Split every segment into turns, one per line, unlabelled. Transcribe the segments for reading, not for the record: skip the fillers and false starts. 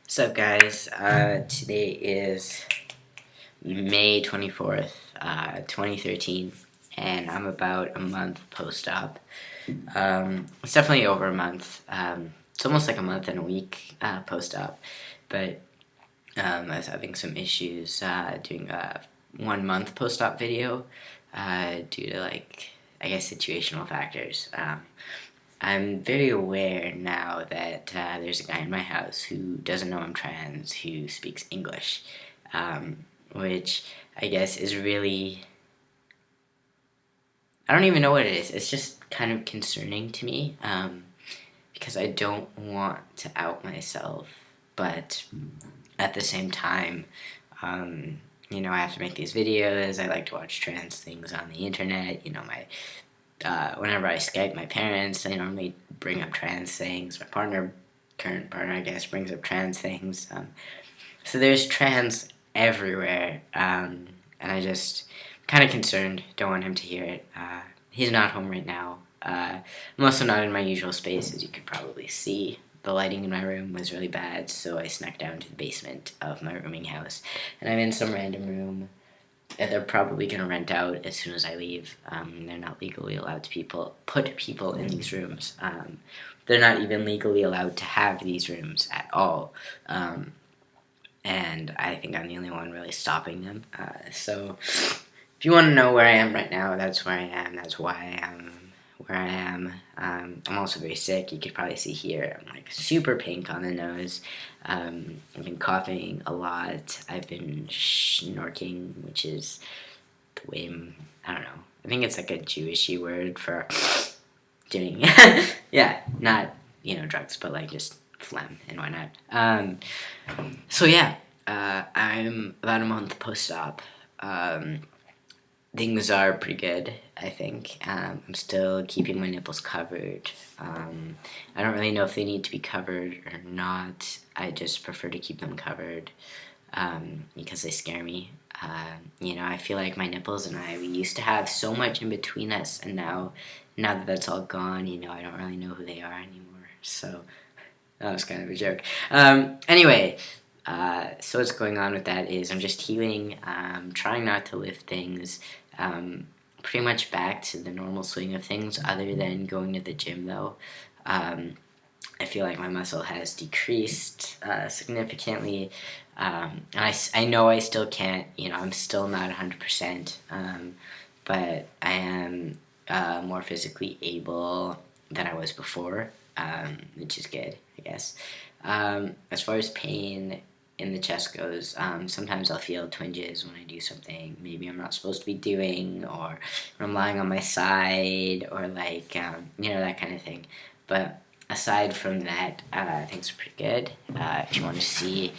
What's up, guys? Today is May 24th, 2013, and I'm about a month post-op. It's definitely over a month. It's almost like a month and a week post-op, but I was having some issues doing a 1 month post-op video due to, I guess, situational factors. I'm very aware now that there's a guy in my house who doesn't know I'm trans, who speaks English, which I guess is really, I don't even know what it is. It's just kind of concerning to me because I don't want to out myself, but at the same time, I have to make these videos. I like to watch trans things on the internet. Whenever I Skype my parents, they normally bring up trans things. My current partner, I guess, brings up trans things. So there's trans everywhere, and I just kind of concerned. Don't want him to hear it. He's not home right now. I'm also not in my usual space, as you could probably see. The lighting in my room was really bad, so I snuck down to the basement of my rooming house, and I'm in some random room that they're probably going to rent out as soon as I leave. They're not legally allowed to put people in these rooms. They're not even legally allowed to have these rooms at all. And I think I'm the only one really stopping them. So if you want to know where I am right now, that's where I am. That's why I'm where I am. I'm also very sick. You could probably see here I'm super pink on the nose. I've been coughing a lot. I've been snorking, which is the way I don't know. I think it's a Jewishy word for doing yeah, not drugs, but just phlegm and whatnot. So yeah, I'm about a month post-op. Things are pretty good, I think. I'm still keeping my nipples covered. I don't really know if they need to be covered or not. I just prefer to keep them covered because they scare me. I feel like my nipples and we used to have so much in between us, and now that that's all gone, I don't really know who they are anymore. So that was kind of a joke. Anyway, so what's going on with that is I'm just healing, trying not to lift things, pretty much back to the normal swing of things other than going to the gym though. I feel like my muscle has decreased significantly, and I know I still can't, I'm still not 100%, but I am more physically able than I was before, which is good, I guess. As far as pain in the chest goes, sometimes I'll feel twinges when I do something maybe I'm not supposed to be doing, or when I'm lying on my side, or that kind of thing. But aside from that, things are pretty good. If you want to see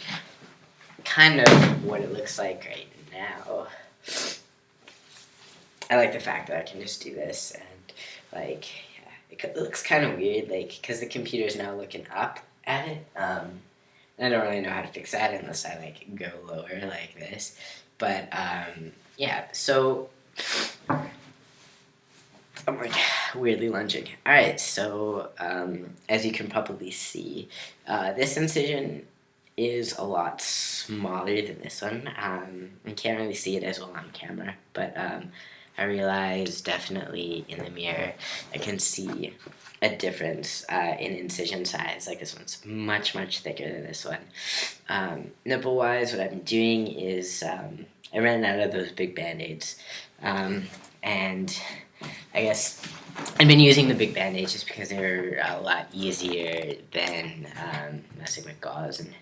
kind of what it looks like right now, I like the fact that I can just do this, and it looks kind of weird, because the computer is now looking up at it. I don't really know how to fix that unless I go lower like this. But yeah, so I'm weirdly lunging. Alright, so as you can probably see, this incision is a lot smaller than this one. You can't really see it as well on camera, but I realize definitely in the mirror I can see a difference in incision size. This one's much, much thicker than this one. Nipple wise, what I've been doing is I ran out of those big band-aids, and I guess I've been using the big band-aids just because they're a lot easier than messing with gauze and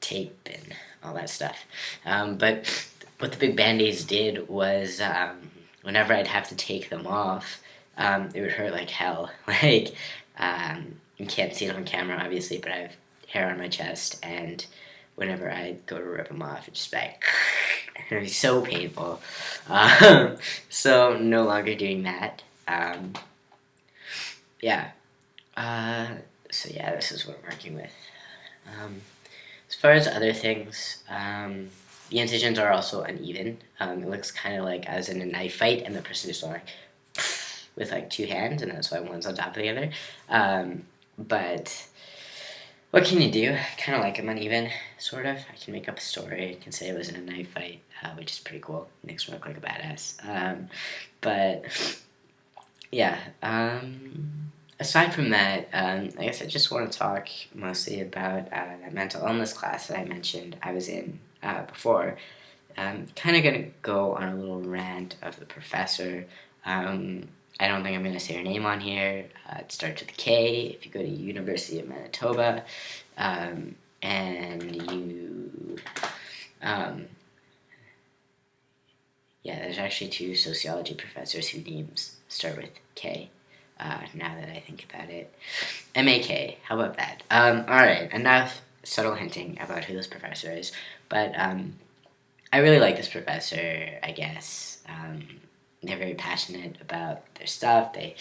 tape and all that stuff. But what the big band-aids did was whenever I'd have to take them off, it would hurt like hell. You can't see it on camera, obviously, but I have hair on my chest, and whenever I go to rip them off, it's just it would be so painful. So no longer doing that. Yeah. So yeah, this is what I'm working with. As far as other things, the incisions are also uneven. It looks kind of like I was in a knife fight, and the person just went with 2 hands, and that's why one's on top of the other. But What can you do? Kind of like I'm uneven, sort of. I can make up a story. I can say I was in a knife fight, which is pretty cool. Makes me look like a badass. But yeah. Aside from that, I guess I just want to talk mostly about that mental illness class that I mentioned I was in before. I'm kind of going to go on a little rant of the professor. I don't think I'm going to say her name on here. It starts with a K if you go to University of Manitoba. And you... Um, yeah, there's actually two sociology professors whose names start with K. Now that I think about it. MAK, how about that? Alright, enough subtle hinting about who this professor is. But I really like this professor, I guess. They're very passionate about their stuff. They,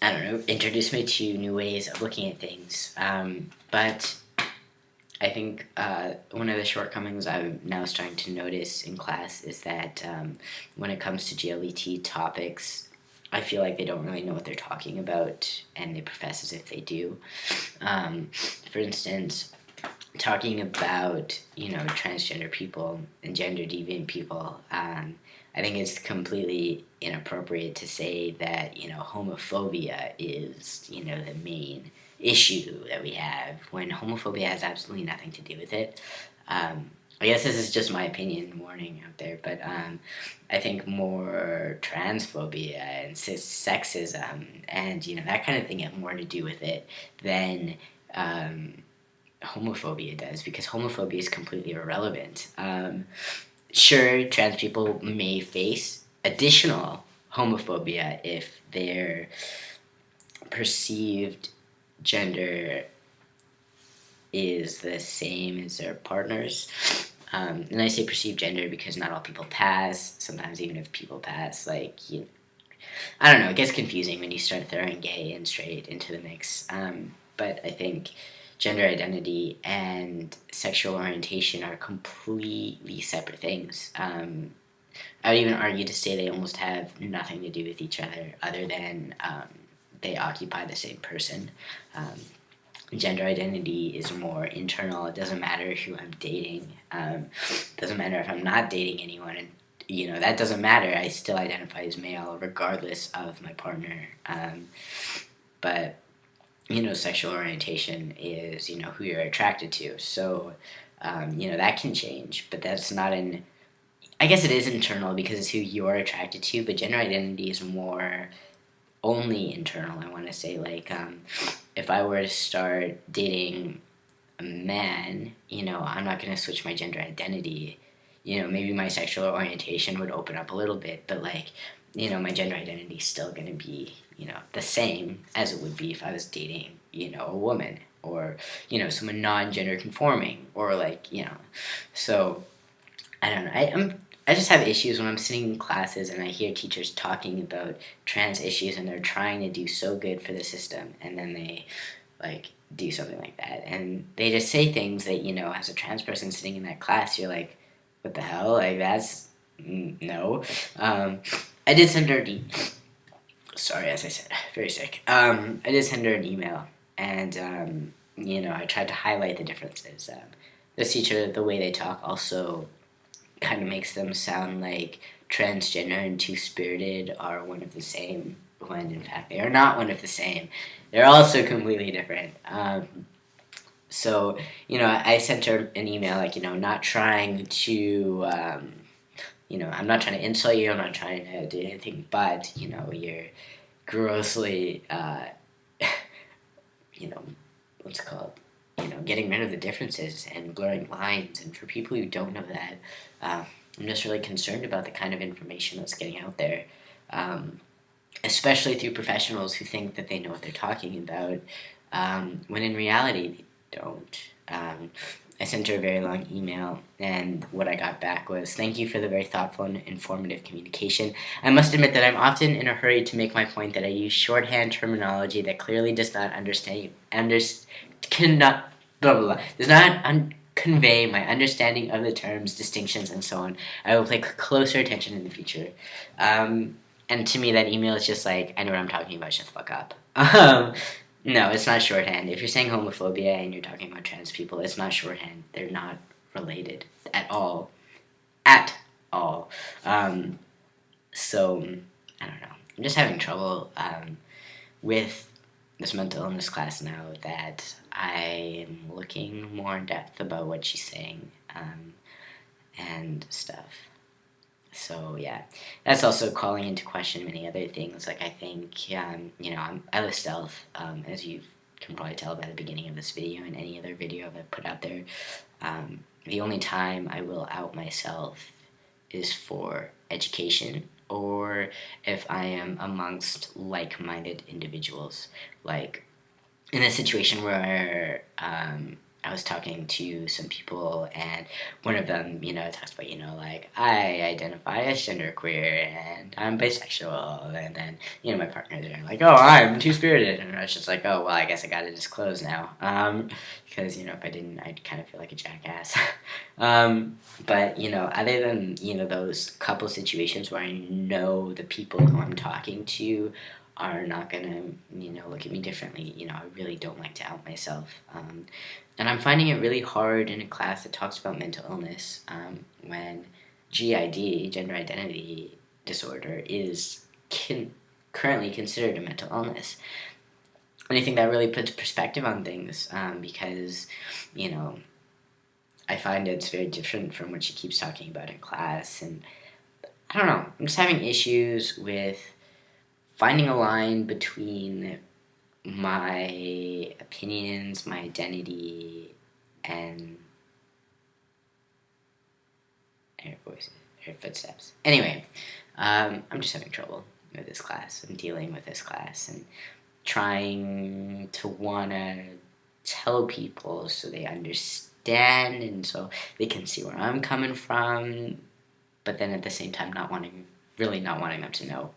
I don't know, introduce me to new ways of looking at things. But I think one of the shortcomings I'm now starting to notice in class is that when it comes to GLBT topics, I feel like they don't really know what they're talking about, and they profess as if they do. For instance, talking about, transgender people and gender deviant people, I think it's completely inappropriate to say that, homophobia is, the main issue that we have, when homophobia has absolutely nothing to do with it. I guess this is just my opinion, warning out there, but I think more transphobia and sexism and, that kind of thing have more to do with it than homophobia does, because homophobia is completely irrelevant. Sure, trans people may face additional homophobia if their perceived gender is the same as their partner's. And I say perceived gender because not all people pass. Sometimes even if people pass, I don't know, it gets confusing when you start throwing gay and straight into the mix. But I think gender identity and sexual orientation are completely separate things. I would even argue to say they almost have nothing to do with each other than they occupy the same person. Gender identity is more internal. It doesn't matter who I'm dating. It doesn't matter if I'm not dating anyone. And, that doesn't matter. I still identify as male regardless of my partner. But sexual orientation is, who you're attracted to. So, that can change, but that's not I guess it is internal because it's who you're attracted to, but gender identity is more only internal, I want to say. If I were to start dating a man, I'm not going to switch my gender identity. Maybe my sexual orientation would open up a little bit, but my gender identity is still going to be, the same as it would be if I was dating, a woman or, someone non-gender conforming or so I don't know. I just have issues when I'm sitting in classes and I hear teachers talking about trans issues and they're trying to do so good for the system, and then they do something like that and they just say things that, as a trans person sitting in that class, you're like, what the hell? That's no. I did send her sorry, as I said, very sick. I did send her an email, and I tried to highlight the differences. This teacher, the way they talk, also kind of makes them sound like transgender and two-spirited are one of the same, when in fact they are not one of the same. They're also completely different. So, I sent her an email, not trying to, I'm not trying to insult you, I'm not trying to do anything, but, you're grossly, what's it called? Getting rid of the differences and blurring lines. And for people who don't know that, I'm just really concerned about the kind of information that's getting out there, especially through professionals who think that they know what they're talking about, when in reality they don't. I sent her a very long email, and what I got back was, "Thank you for the very thoughtful and informative communication. I must admit that I'm often in a hurry to make my point that I use shorthand terminology that clearly does not cannot, blah, blah, blah, does not convey my understanding of the terms, distinctions, and so on. I will pay closer attention in the future." And to me, that email is just like, I know what I'm talking about, shut the fuck up. No, it's not shorthand. If you're saying homophobia and you're talking about trans people, it's not shorthand. They're not related at all. At all. Um, so, I don't know. I'm just having trouble with this mental illness class now that I am looking more in depth about what she's saying and stuff. So yeah, that's also calling into question many other things. Like I think, I live stealth, as you can probably tell by the beginning of this video and any other video I've put out there. The only time I will out myself is for education or if I am amongst like-minded individuals. Like in a situation where I was talking to some people, and one of them, talks about, like, I identify as genderqueer, and I'm bisexual, and then, my partners are like, oh, I'm two-spirited, and I was just like, oh, well, I guess I gotta disclose now, because, if I didn't, I'd kind of feel like a jackass. But, other than, those couple situations where I know the people who I'm talking to are not gonna, look at me differently. I really don't like to out myself. And I'm finding it really hard in a class that talks about mental illness when GID, gender identity disorder, is currently considered a mental illness. And I think that really puts perspective on things because, I find it's very different from what she keeps talking about in class. And I don't know, I'm just having issues with finding a line between my opinions, my identity, and her voices, her footsteps. Anyway, I'm just having trouble with this class and dealing with this class and trying to want to tell people so they understand and so they can see where I'm coming from, but then at the same time really not wanting them to know.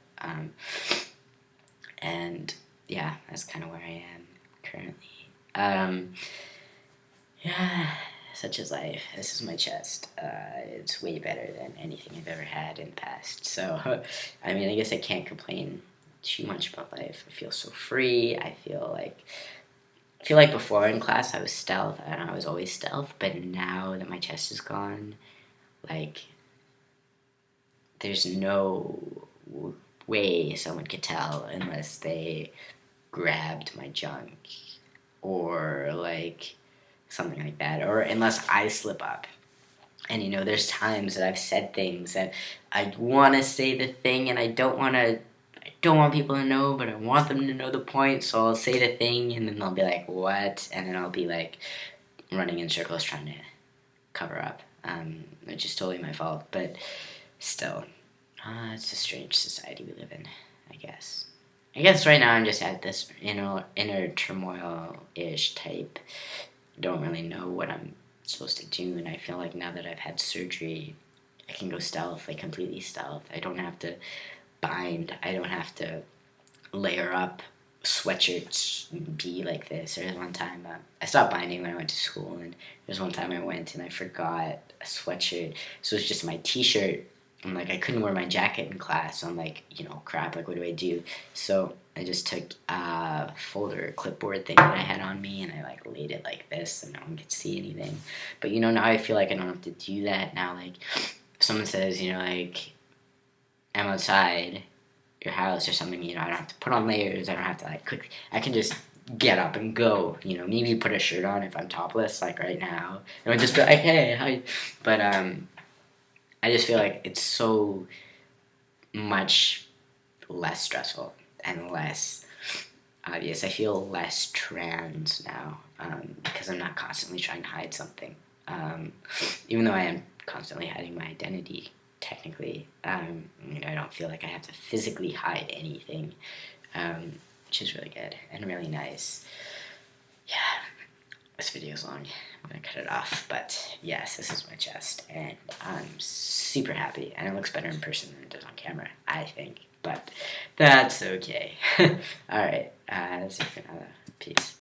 And yeah, that's kind of where I am currently. Yeah, such is life. This is my chest. It's way better than anything I've ever had in the past. So, I mean, I guess I can't complain too much about life. I feel so free. I feel like before in class I was stealth. I don't know, I was always stealth. But now that my chest is gone, like, there's no way someone could tell unless they grabbed my junk or like something like that, or unless I slip up. And there's times that I've said things that I want to say the thing and I don't want people to know, but I want them to know the point, so I'll say the thing and then they'll be like, what? And then I'll be like running in circles trying to cover up, which is totally my fault, but still. It's a strange society we live in, I guess. I guess right now I'm just at this inner turmoil-ish type. Don't really know what I'm supposed to do, and I feel like now that I've had surgery, I can go stealth, like completely stealth. I don't have to bind. I don't have to layer up sweatshirts and be like this. There was one time I stopped binding when I went to school, and there's one time I went and I forgot a sweatshirt, so it's just my t-shirt. I'm like, I couldn't wear my jacket in class, so I'm like, crap, like, what do I do? So I just took a folder, clipboard thing that I had on me, and I, like, laid it like this, so no one could see anything. But, now I feel like I don't have to do that. Now, like, if someone says, like, I'm outside your house or something, I don't have to put on layers, I don't have to, like, quick, I can just get up and go, maybe put a shirt on if I'm topless, like, right now. And I'd just be like, hey, hi. But, I just feel like it's so much less stressful and less obvious. I feel less trans now because I'm not constantly trying to hide something. Even though I am constantly hiding my identity, technically, I don't feel like I have to physically hide anything, which is really good and really nice. Yeah. This video is long. I'm gonna cut it off, but yes, this is my chest, and I'm super happy, and it looks better in person than it does on camera, I think, but that's okay. Alright, that's it for now. Peace.